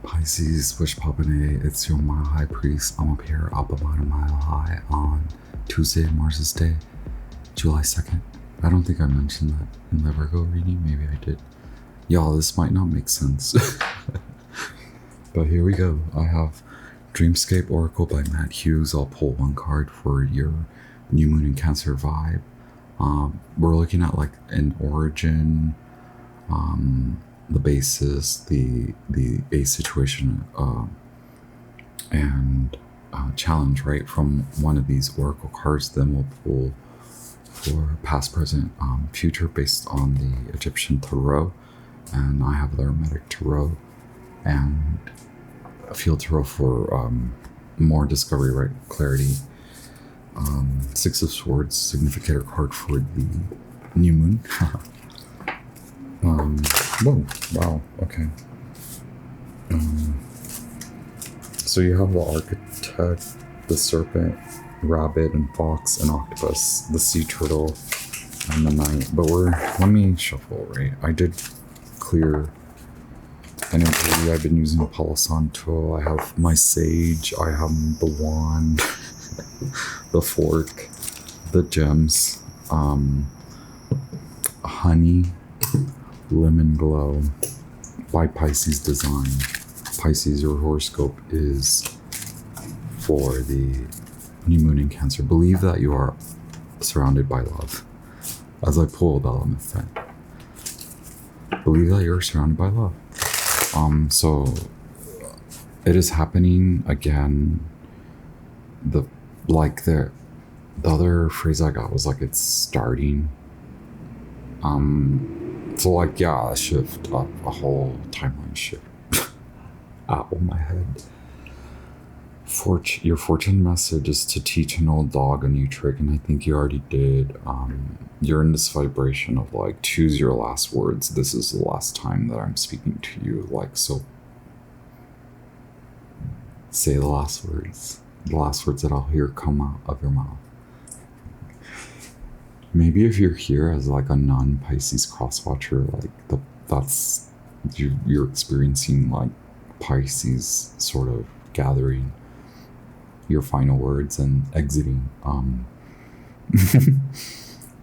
Pisces, Wish Papane, it's your Mile High Priest. I'm up here, up about a mile high on Tuesday, Mars's Day, July 2nd. I don't think I mentioned that in the Virgo reading. Maybe I did. Y'all, this might not make sense. But here we go. I have Dreamscape Oracle by Matt Hughes. I'll pull one card for your new moon in Cancer vibe. We're looking at like an origin, the basis, the base situation, and challenge, right, from one of these oracle cards. Then we'll pull for past, present, future based on the Egyptian tarot, and I have the Hermetic tarot and a field tarot for more discovery, right, clarity. Six of Swords, significator card for the new moon. Whoa, wow, okay. So you have the Architect, the Serpent, Rabbit, and Fox, and Octopus, the Sea Turtle, and the Knight. But let me shuffle, right? I did clear energy. I've been using a Palo Santo. I have my Sage. I have the Wand, the Fork, the Gems, Honey, Lemon Glow by Pisces Design. Pisces, your horoscope is for the new moon in Cancer. Believe that you are surrounded by love. As I pulled Element 10. Believe that you're surrounded by love. So it is happening again. The other phrase I got was like it's starting. So like, yeah, a shift, a whole timeline shift. Ow, my head. Your fortune message is to teach an old dog a new trick, and I think you already did. You're in this vibration of like, choose your last words. This is the last time that I'm speaking to you. Like, so say the last words. The last words that I'll hear come out of your mouth. Maybe if you're here as like a non-Pisces crosswatcher, like that's you're experiencing like Pisces sort of gathering your final words and exiting.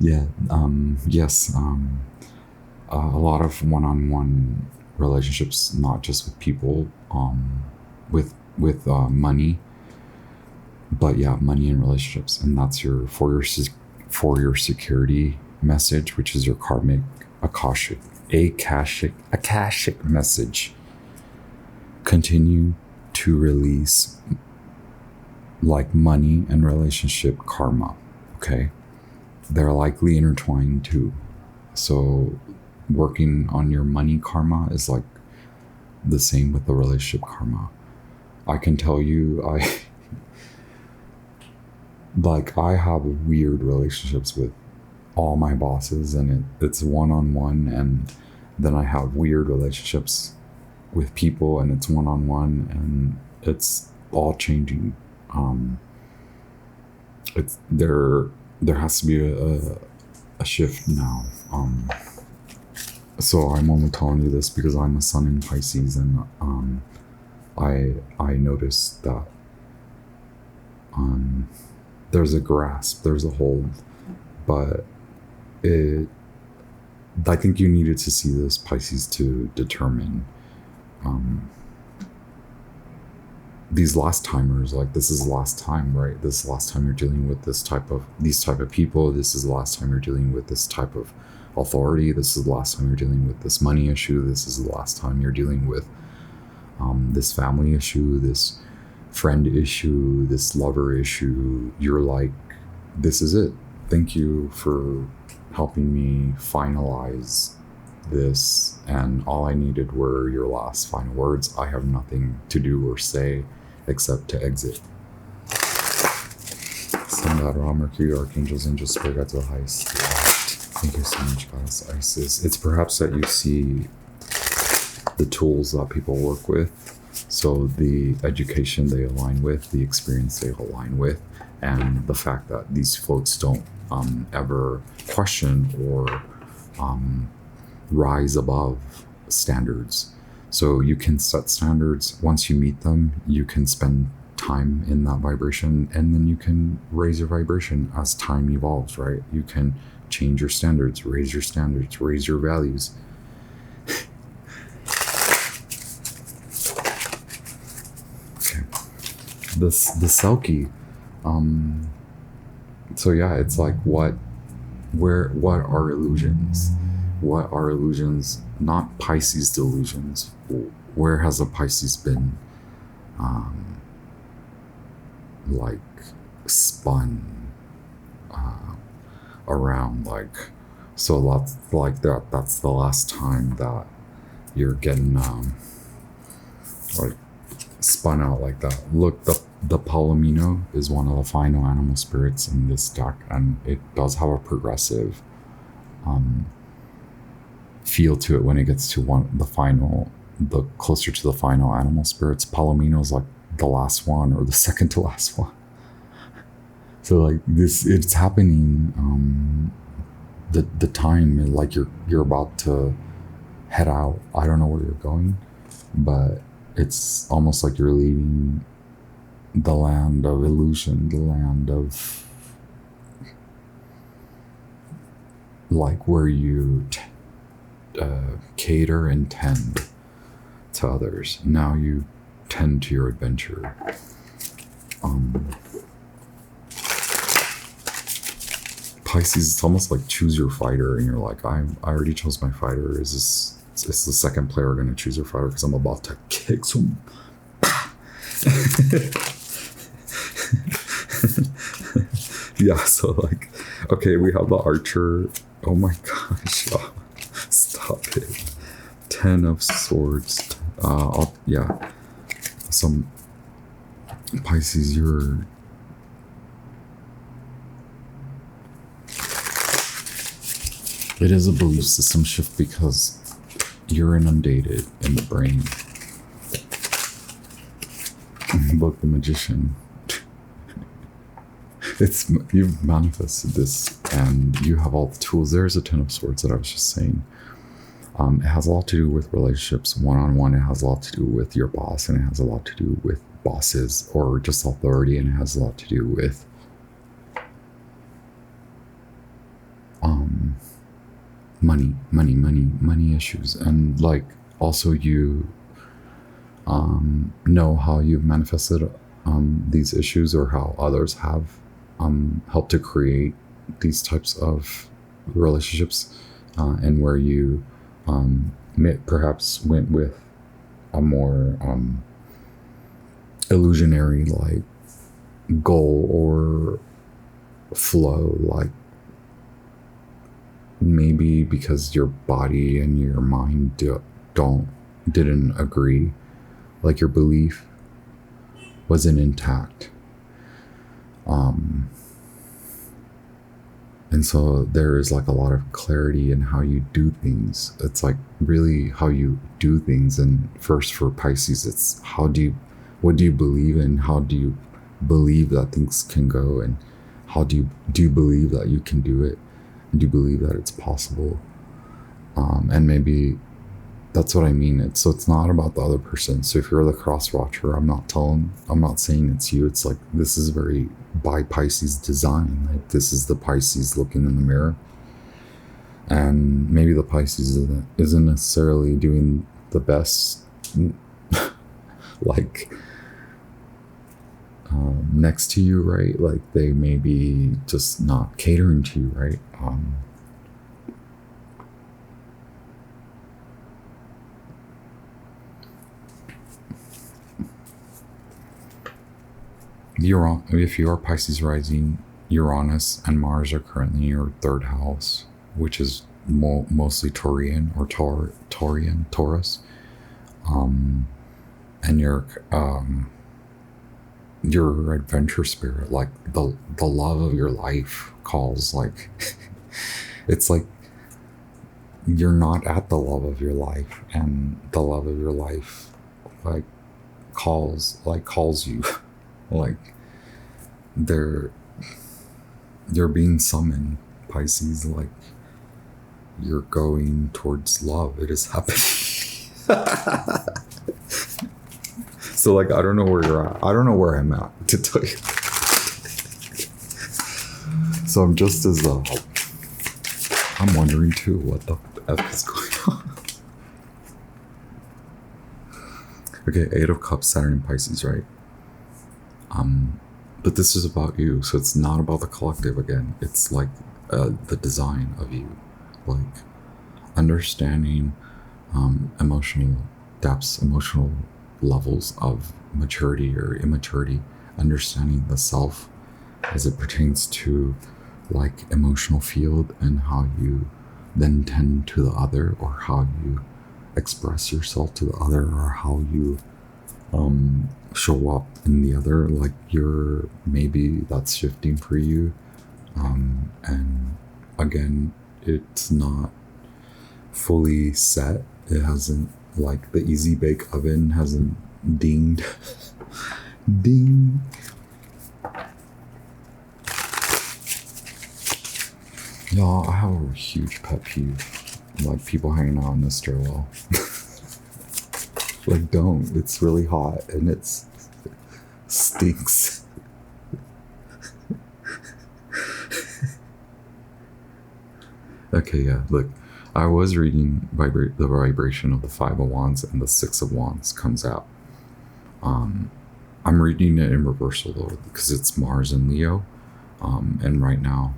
Yes. A lot of one-on-one relationships, not just with people, with money, but yeah, money and relationships, and that's for your security message, which is your karmic akashic message. Continue to release like money and relationship karma. Okay, they're likely intertwined too. So working on your money karma is like the same with the relationship karma. I can tell you, I have weird relationships with all my bosses, and it's one-on-one, and then I have weird relationships with people, and it's one-on-one, and it's all changing. There has to be a shift now. So I'm only telling you this because I'm a sun in Pisces, and I noticed that there's a grasp, there's a hold, but I think you needed to see this, Pisces, to determine these last timers. Like, this is the last time, right? This is the last time you're dealing with these type of people. This is the last time you're dealing with this type of authority. This is the last time you're dealing with this money issue. This is the last time you're dealing with this family issue, this friend issue, this lover issue. You're like, this is it. Thank you for helping me finalize this, and all I needed were your last final words. I have nothing to do or say except to exit. Send out Ra, Mercury, Archangels, Angels, Spirit Guides, the highest. Thank you so much, guys. Isis. It's perhaps that you see the tools that people work with. So the education they align with, the experience they align with, and the fact that these folks don't ever question or rise above standards. So you can set standards. Once you meet them, you can spend time in that vibration, and then you can raise your vibration as time evolves, right? You can change your standards, raise your values. Okay. The Selkie. So yeah, it's like what are illusions? What are illusions? Not Pisces delusions. Where has a Pisces been like spun around? Like, so that's like that's the last time that you're getting like spun out like that. Look, the Palomino is one of the final animal spirits in this deck, and it does have a progressive feel to it when it gets to the closer to the final animal spirits. Palomino is like the last one or the second to last one. So like this, it's happening the time like you're about to head out. I don't know where you're going, but it's almost like you're leaving the land of illusion, the land of like where you cater and tend to others. Now you tend to your adventure. Pisces, it's almost like choose your fighter, and you're like, I already chose my fighter. Is the second player going to choose your fighter because I'm about to kick some? Yeah, so like, okay, we have the archer. Oh my gosh, oh, stop it. 10 of Swords. Yeah, some Pisces, it is a belief system shift because you're inundated in the brain. Look, the Magician. You've manifested this, and you have all the tools. There's a 10 of Swords that I was just saying. It has a lot to do with relationships, one-on-one. It has a lot to do with your boss, and it has a lot to do with bosses or just authority, and it has a lot to do with money issues. And like also you know how you've manifested these issues, or how others have helped to create these types of relationships, and where you perhaps went with a more illusionary like goal or flow, like maybe because your body and your mind didn't agree, like your belief wasn't intact, and so there is like a lot of clarity in how you do things. It's like really how you do things. And first for Pisces, it's what do you believe in? How do you believe that things can go? And how do you believe that you can do it? Do you believe that it's possible? And maybe that's what I mean. So it's not about the other person. So if you're the cross watcher, I'm not saying it's you. It's like, this is very by Pisces design. Like, this is the Pisces looking in the mirror. And maybe the Pisces isn't necessarily doing the best, like, next to you, right? Like, they may be just not catering to you, right? If you are Pisces rising, Uranus and Mars are currently in your third house, which is mostly Taurian or Taurus, and your adventure spirit, like the love of your life calls. Like, it's like you're not at the love of your life, and the love of your life like calls you. Like you're being summoned, Pisces. Like, you're going towards love. It is happening. So like, I don't know where you're at. I don't know where I'm at, to tell you. So I'm just as I'm wondering too, what the F is going on? Okay, 8 of Cups, Saturn and Pisces, right? But this is about you, so it's not about the collective again. It's like the design of you, like understanding emotional depths, emotional levels of maturity or immaturity, understanding the self as it pertains to like emotional field and how you then tend to the other, or how you express yourself to the other, or how you show up in the other. Like you're, maybe that's shifting for you, and again, it's not fully set. It hasn't, like the easy bake oven hasn't dinged. Ding. Y'all, I have a huge pet peeve, like people hanging out in the stairwell. Like, don't. It's really hot and it's stinks. Okay, yeah, look, I was reading the vibration of the 5 of Wands, and the 6 of Wands comes out. I'm reading it in reversal though, because it's Mars and Leo, and right now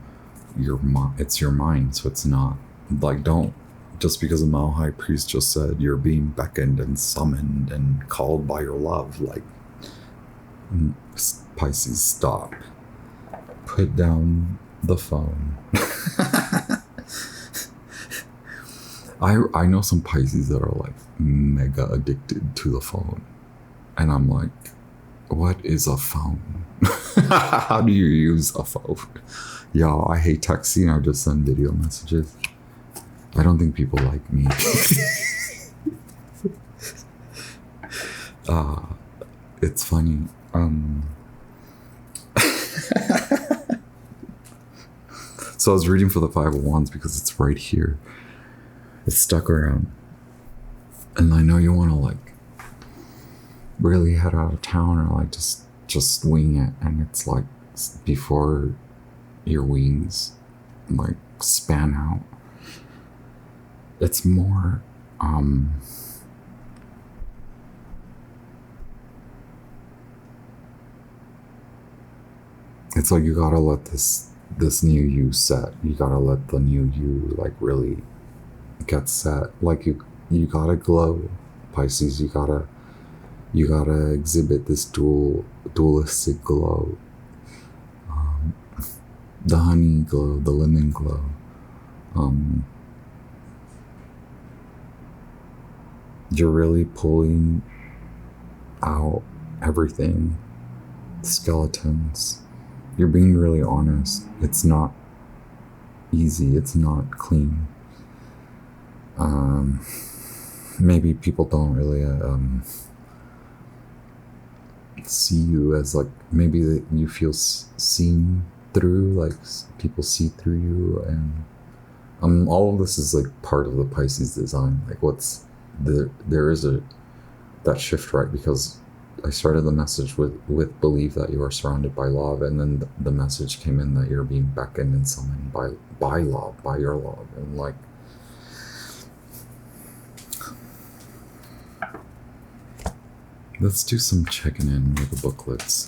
it's your mind, so it's not like, don't, just because the Mao High Priest just said you're being beckoned and summoned and called by your love, like, Pisces, stop, put down the phone. I know some Pisces that are like mega addicted to the phone, and I'm like, what is a phone? How do you use a phone? Y'all, I hate texting. I just send video messages. I don't think people like me. It's funny. So I was reading for the 5 of Wands because it's right here. It's stuck around. And I know you want to like really head out of town, or like just wing it. And it's like before your wings like span out. It's more it's like you gotta let this new you set. You gotta let the new you like really get set. Like you gotta glow, Pisces. You gotta exhibit this dualistic glow, the honey glow, the lemon glow. You're really pulling out everything, skeletons. You're being really honest. It's not easy. It's not clean. Maybe people don't really see you as like, maybe you feel seen through, like people see through you, and all of this is like part of the Pisces design. Like there is that shift, right? Because I started the message with believe that you are surrounded by love, and then the message came in that you're being beckoned and summoned by love, by your love, and like, let's do some checking in with the booklets.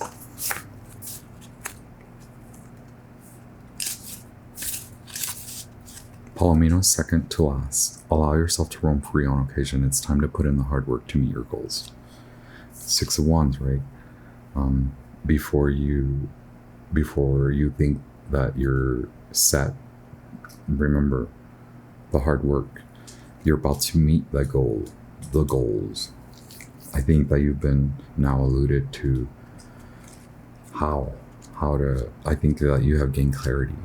Palomino, second to last. Allow yourself to roam free on occasion. It's time to put in the hard work to meet your goals. 6 of Wands, right? Before you think that you're set, remember the hard work. You're about to meet the goals. I think that you've been now alluded to how to, I think that you have gained clarity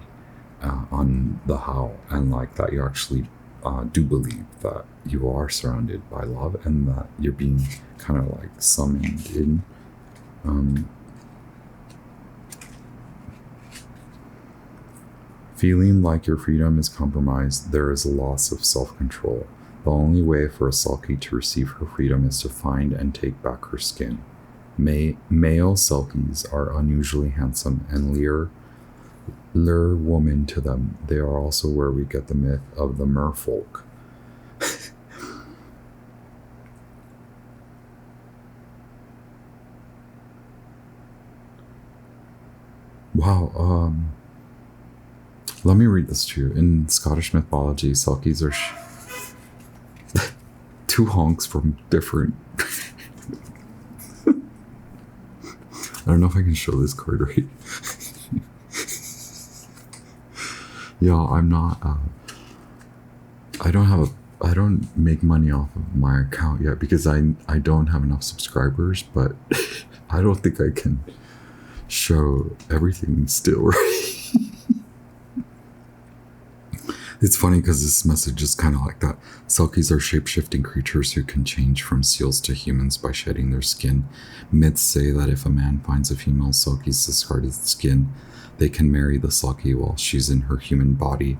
on the how, and like that you actually do believe that you are surrounded by love, and that you're being kind of like summoned in. Feeling like your freedom is compromised, there is a loss of self-control. The only way for a Selkie to receive her freedom is to find and take back her skin. Male Selkies are unusually handsome and lure women to them. They are also where we get the myth of the merfolk. Wow, let me read this to you. In Scottish mythology, Selkies are two honks from different... I don't know if I can show this card right. Yeah, I'm not, I don't make money off of my account yet because I don't have enough subscribers, but I don't think I can show everything still, right? It's funny because this message is kind of like that. Selkies are shape-shifting creatures who can change from seals to humans by shedding their skin. Myths say that if a man finds a female Selkie's discarded skin, they can marry the Selkie while she's in her human body.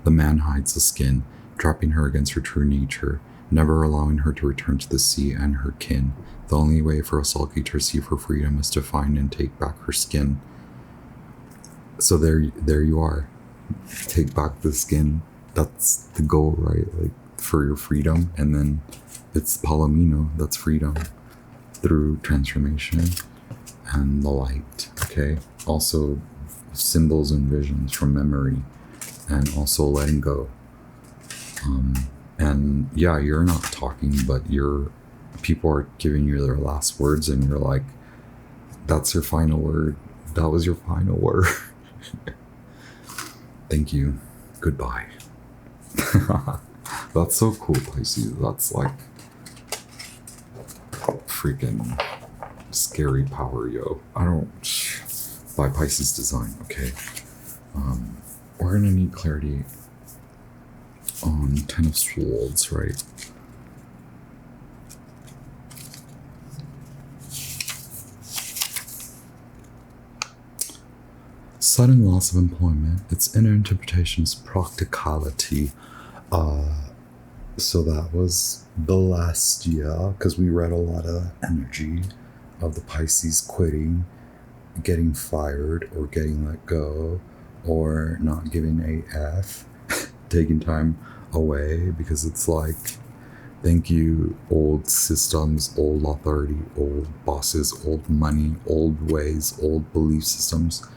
The man hides the skin, trapping her against her true nature, never allowing her to return to the sea and her kin. The only way for a Selkie to receive her freedom is to find and take back her skin. So there you are. Take back the skin. That's the goal, right? Like, for your freedom. And then it's Palomino. That's freedom through transformation and the light. Okay. Also symbols and visions from memory, and also letting go. And yeah, you're not talking, but people are giving you their last words, and you're like, that's your final word. That was your final word. Thank you. Goodbye. That's so cool, Pisces. That's like freaking scary power, yo. By Pisces design, okay. We're gonna need clarity on Ten of Swords, right? Sudden loss of employment. Its inner interpretation is practicality. So that was the last year, because we read a lot of energy of the Pisces quitting, getting fired, or getting let go, or not giving a F, taking time away, because it's like, thank you, old systems, old authority, old bosses, old money, old ways, old belief systems.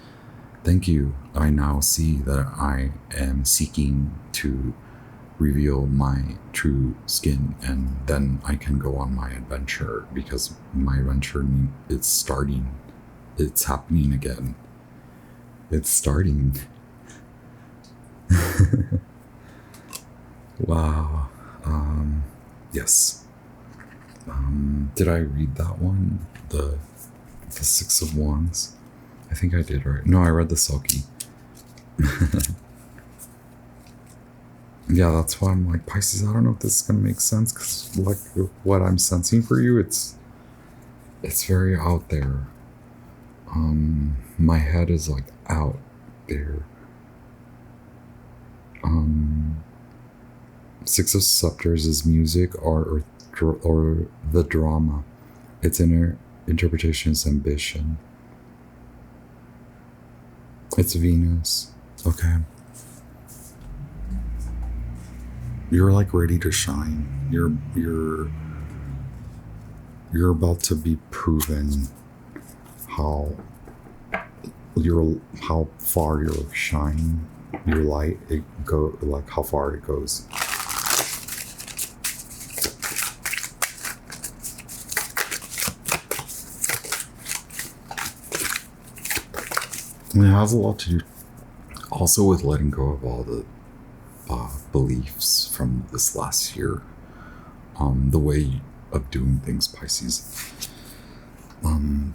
Thank you. I now see that I am seeking to reveal my true skin, and then I can go on my adventure, because my adventure is starting. It's happening again. It's starting. Wow. Yes. Did I read that one? The Six of Wands? I think I did, right? No, I read the Selkie. Yeah, that's why I'm like, Pisces, I don't know if this is going to make sense, because like what I'm sensing for you, it's very out there. My head is like out there. Six of Scepters is music, art, or the drama. Its inner interpretation is ambition. It's Venus. Okay. You're like ready to shine. You're about to be proven how far your shine, your light, like how far it goes. And it has a lot to do also with letting go of all the beliefs from this last year. The way of doing things, Pisces.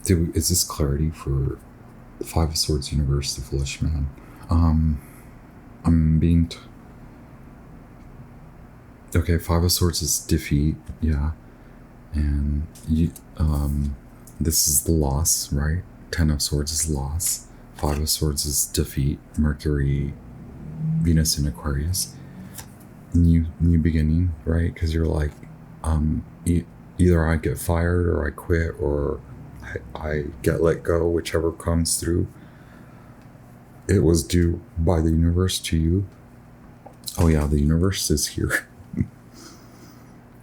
Is this clarity for the Five of Swords universe, the foolish man? I'm being... okay, Five of Swords is defeat, yeah. And this is the loss, right? Ten of Swords is loss. Five of Swords is defeat. Mercury, Venus in Aquarius. new beginning, right? Because you're like, either I get fired or I quit or I get let go, whichever comes through. It was due by the universe to you. Oh yeah, the universe is here.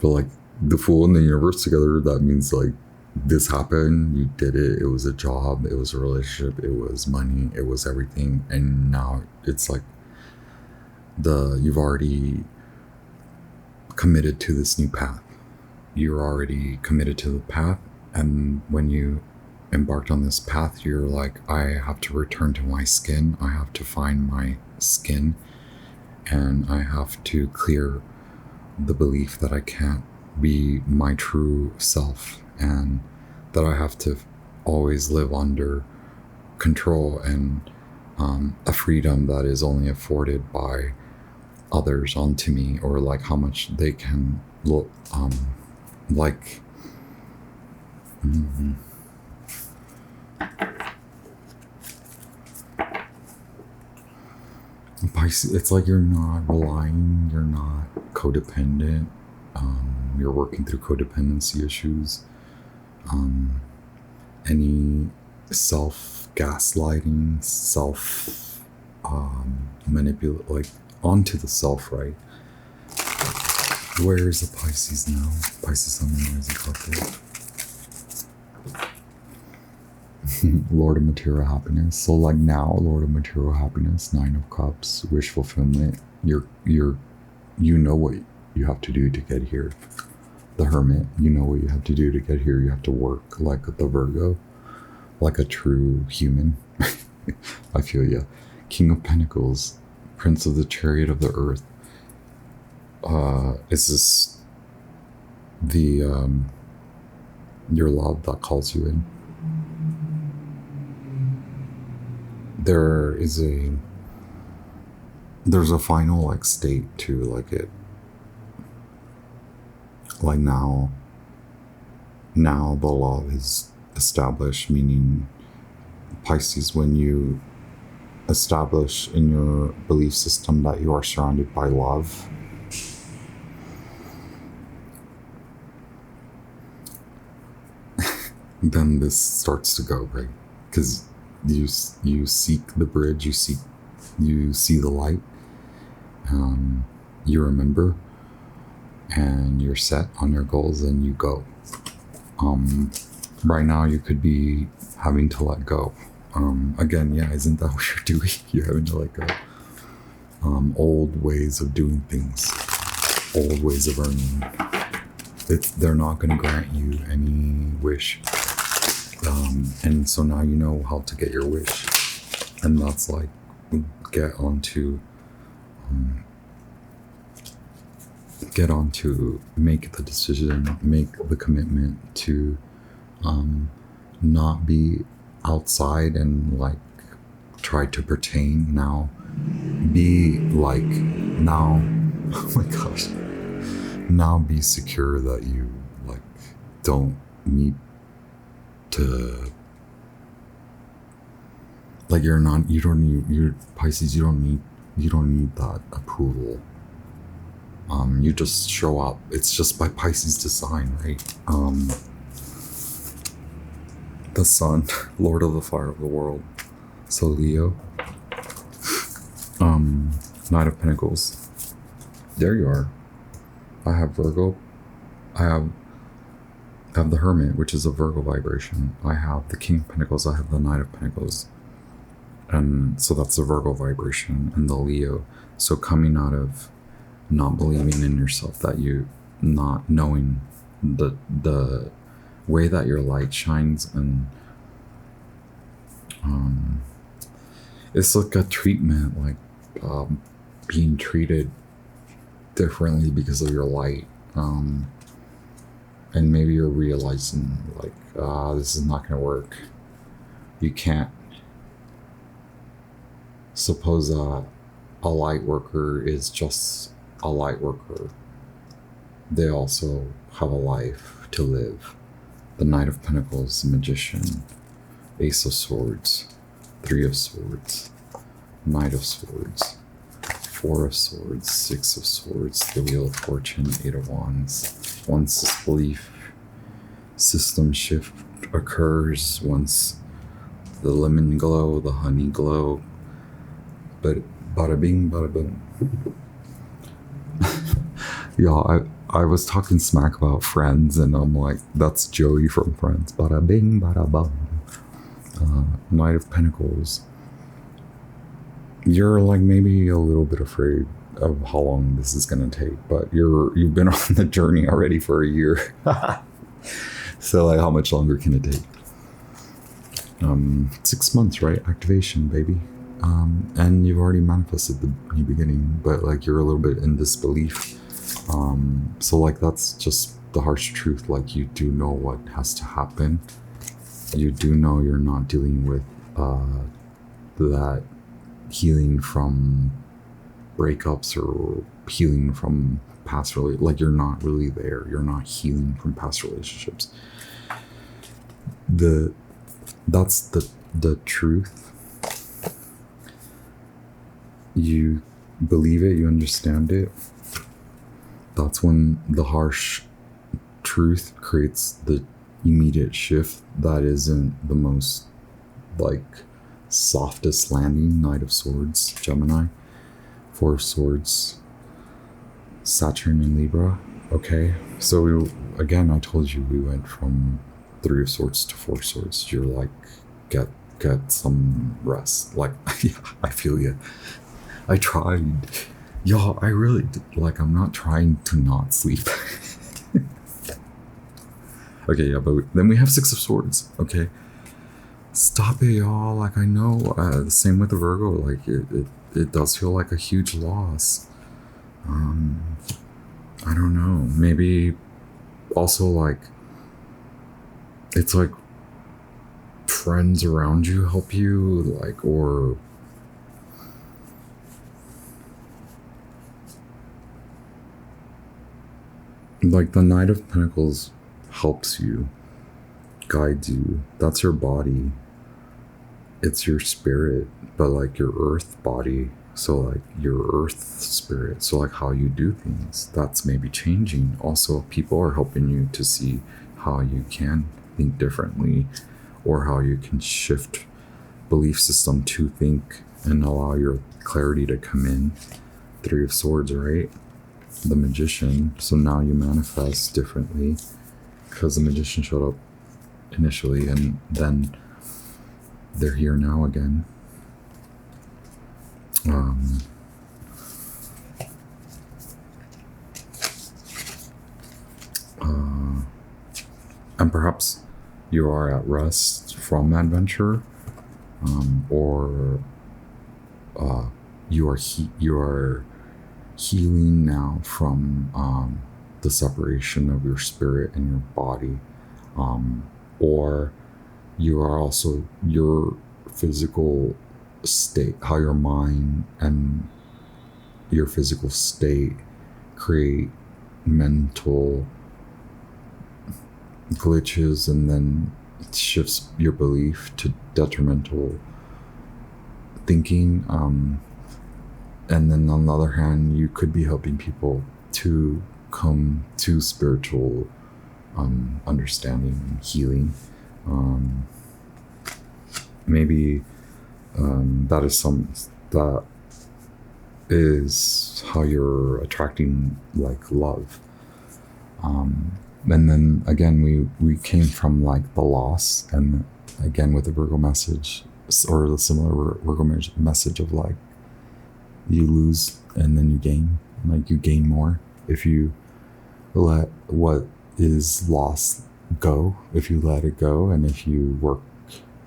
But like the Fool and the universe together, that means like this happened, you did it, it was a job, it was a relationship, it was money, it was everything, and now it's like you've already committed to this new path. You're already committed to the path, and when you embarked on this path, you're like, I have to return to my skin, I have to find my skin, and I have to clear the belief that I can't be my true self, and that I have to always live under control and a freedom that is only afforded by others onto me, or like how much they can look like Pisces. It's like you're not relying, you're not codependent, you're working through codependency issues, any self gaslighting, self manipulate, like onto the self, right? Where is the Pisces now? Pisces Sun and Rising Scorpio. Lord of Material Happiness. So like now, Lord of Material Happiness, Nine of Cups, wish fulfillment. You know what you have to do to get here. The Hermit, you know what you have to do to get here. You have to work like the Virgo, like a true human. I feel ya. King of Pentacles, Prince of the Chariot of the Earth. Is this the your love that calls you in? There's a final like state to like it, like now the love is established, meaning Pisces, when you establish in your belief system that you are surrounded by love, then this starts to go, right? Because you seek the bridge, you see the light, you remember, and you're set on your goals, and you go. Right now you could be having to let go. Again, yeah, isn't that what you're doing? You're having to let go. Old ways of doing things, old ways of earning. They're not going to grant you any wish. And so now you know how to get your wish, and that's like get on to make the decision, make the commitment to not be outside and like try to pertain. Now be like, now, oh my gosh, now be secure that you like don't need to, like you're Pisces, you don't need that approval. You just show up. It's just by Pisces design, right? The Sun, Lord of the Fire of the World. So Leo, Knight of Pentacles. There you are. I have Virgo. I have the Hermit, which is a Virgo vibration. I have the King of Pentacles. I have the Knight of Pentacles. And so that's the Virgo vibration, and the Leo. So coming out of not believing in yourself, that you not knowing the way that your light shines, and it's like a treatment, like being treated differently because of your light, and maybe you're realizing like, this is not going to work. You can't. Suppose a light worker is just a light worker. They also have a life to live. The Knight of Pentacles, the Magician, Ace of Swords, Three of Swords, Knight of Swords, Four of Swords, Six of Swords, the Wheel of Fortune, Eight of Wands. Once this belief system shift occurs, once the lemon glow, the honey glow, but bada bing, bada boom. Yeah, I was talking smack about Friends, and I'm like, that's Joey from Friends. Bada bing, bada bum. Knight of Pentacles. You're like maybe a little bit afraid of how long this is gonna take, but you've been on the journey already for a year. So like, how much longer can it take? 6 months, right? Activation, baby. And you've already manifested the new beginning, but like you're a little bit in disbelief. So like that's just the harsh truth. Like you do know what has to happen. You do know you're not dealing with that healing from breakups or healing from past like you're not really there. You're not healing from past relationships. That's the truth. You believe it, you understand it. That's when the harsh truth creates the immediate shift that isn't the most like softest landing. Knight of Swords, Gemini. Four of Swords, Saturn and Libra. Okay, so again, I told you we went from Three of Swords to Four of Swords. You're like, get some rest. Like, yeah, I feel you. I tried. Y'all, I really, like, I'm not trying to not sleep. Okay, yeah, but then we have Six of Swords, okay? Stop it, y'all. Like, I know, the same with the Virgo. Like, it does feel like a huge loss. I don't know. Maybe also, like, it's like friends around you help you, like, or like the Knight of Pentacles helps you, guides you. That's your body. It's your spirit, but like your earth body. So like your earth spirit. So like how you do things, that's maybe changing. Also, people are helping you to see how you can think differently, or how you can shift belief system to think and allow your clarity to come in. Three of Swords, right? The Magician. So now you manifest differently because the Magician showed up initially, and then they're here now again. And perhaps you are at rest from adventure, or you are healing now from the separation of your spirit and your body, or you are also your physical state, how your mind and your physical state create mental glitches, and then it shifts your belief to detrimental thinking. And then on the other hand, you could be helping people to come to spiritual understanding and healing. Maybe that is how you're attracting like love. And then again, we came from like the loss, and again with the Virgo message, or the similar Virgo message of like, you lose and then you gain. Like you gain more if you let what is lost go, if you let it go, and if you work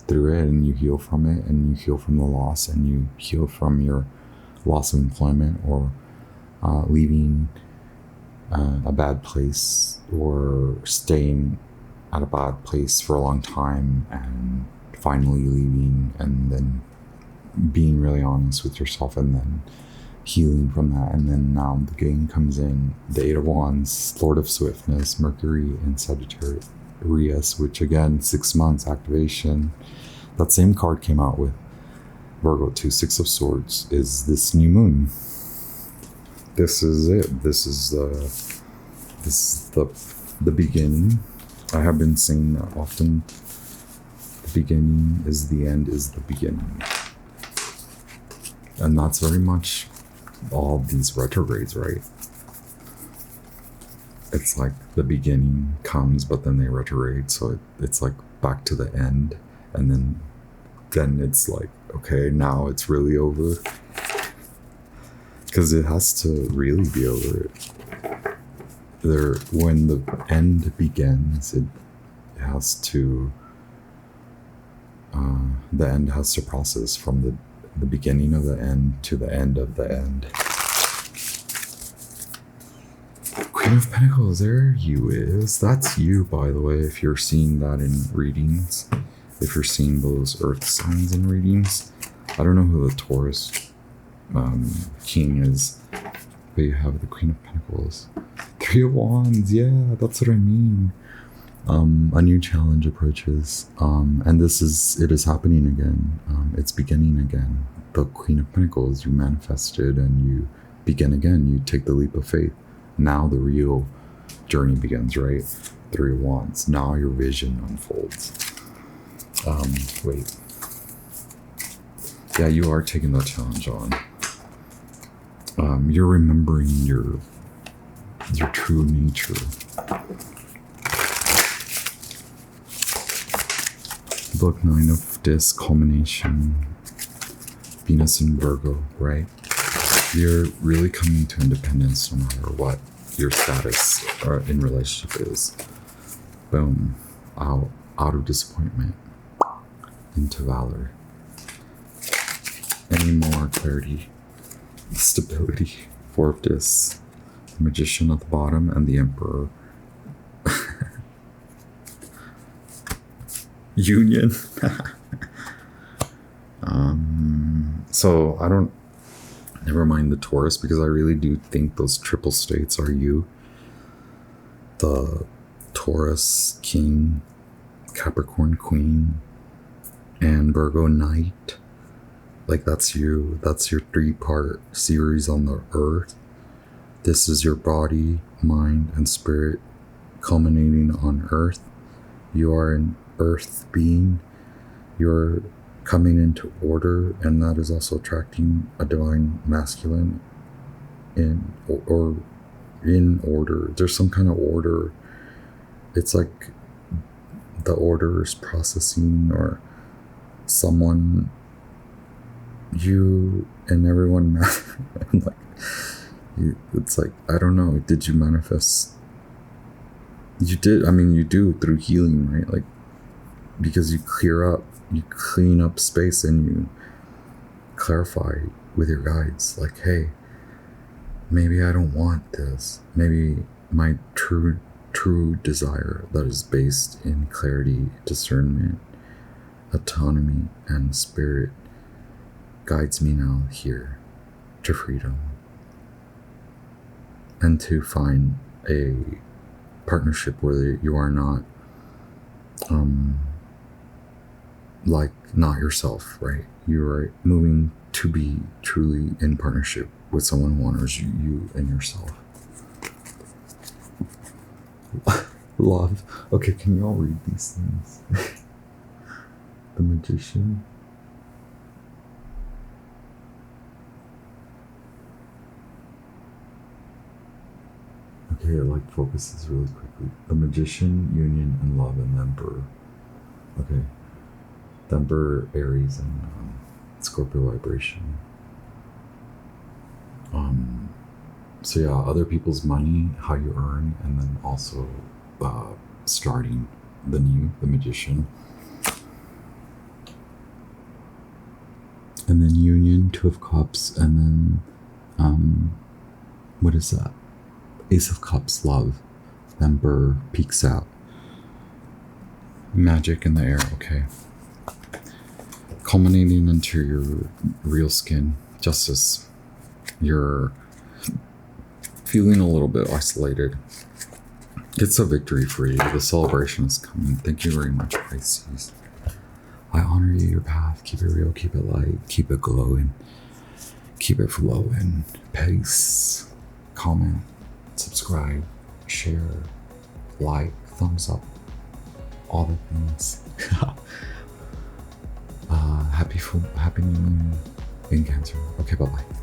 through it and you heal from it, and you heal from the loss, and you heal from your loss of employment, or leaving a bad place, or staying at a bad place for a long time and finally leaving, and then being really honest with yourself, and then healing from that. And then now the gain comes in, the Eight of Wands, Lord of Swiftness, Mercury and Sagittarius, which again, 6 months activation. That same card came out with Virgo too. Six of Swords is this new moon. this is it. This is the beginning. I have been saying that often. The beginning is the end is the beginning. And that's very much all these retrogrades, right? It's like the beginning comes, but then they retrograde. So it's like back to the end. And then it's like, okay, now it's really over. Because it has to really be over. When the end begins, it has to, the end has to process from the beginning of the end to the end of the end. Queen of Pentacles, there you is. That's you, by the way, if you're seeing that in readings. If you're seeing those earth signs in readings. I don't know who the Taurus king is, but you have the Queen of Pentacles. 3 of Wands, yeah, that's what I mean. A new challenge approaches, and it is happening again. It's beginning again. The Queen of Pentacles, you manifested and you begin again. You take the leap of faith. Now the real journey begins, right? 3 of Wands. Now your vision unfolds. Wait. Yeah, you are taking that challenge on. You're remembering your true nature. Book 9 of Discs, culmination. Venus in Virgo, right? You're really coming to independence no matter what your status in relationship is. Boom. Out of disappointment into valor. Any more clarity, stability. 4 of Discs, the Magician at the bottom, and the Emperor. Union. So never mind the Taurus, because I really do think those triple states are you. The Taurus King, Capricorn Queen, and Virgo Knight. Like, that's you. That's your 3-part series on the earth. This is your body, mind, and spirit culminating on earth. You are an earth being. You're coming into order, and that is also attracting a divine masculine in order. There's some kind of order. It's like the order is processing, or someone, you and everyone like it's like, I don't know, did you manifest? You did. I mean, you do through healing, right? Like, because you clean up space, and you clarify with your guides, like, hey, maybe I don't want this. Maybe my true desire that is based in clarity, discernment, autonomy, and spirit guides me now here to freedom, and to find a partnership where you are not like not yourself, right? You are moving to be truly in partnership with someone who honors you and yourself. Love. Okay, can you all read these things? The Magician. Okay, it like focuses really quickly. The Magician, Union, and Love, and the Emperor. Okay. The Emperor, Aries, and Scorpio vibration. So yeah, other people's money, how you earn, and then also starting the Magician. And then Union, 2 of Cups, and then what is that? Ace of Cups, Love. Emperor peeks out. Magic in the air, okay. Culminating into your real skin, Justice. You're feeling a little bit isolated. It's a victory for you. The celebration is coming. Thank you very much, Pisces. I honor you, your path. Keep it real, keep it light, keep it glowing, keep it flowing. Peace. comment, subscribe, share, like, thumbs up, all the things. Happy new moon in Cancer. Okay, bye bye.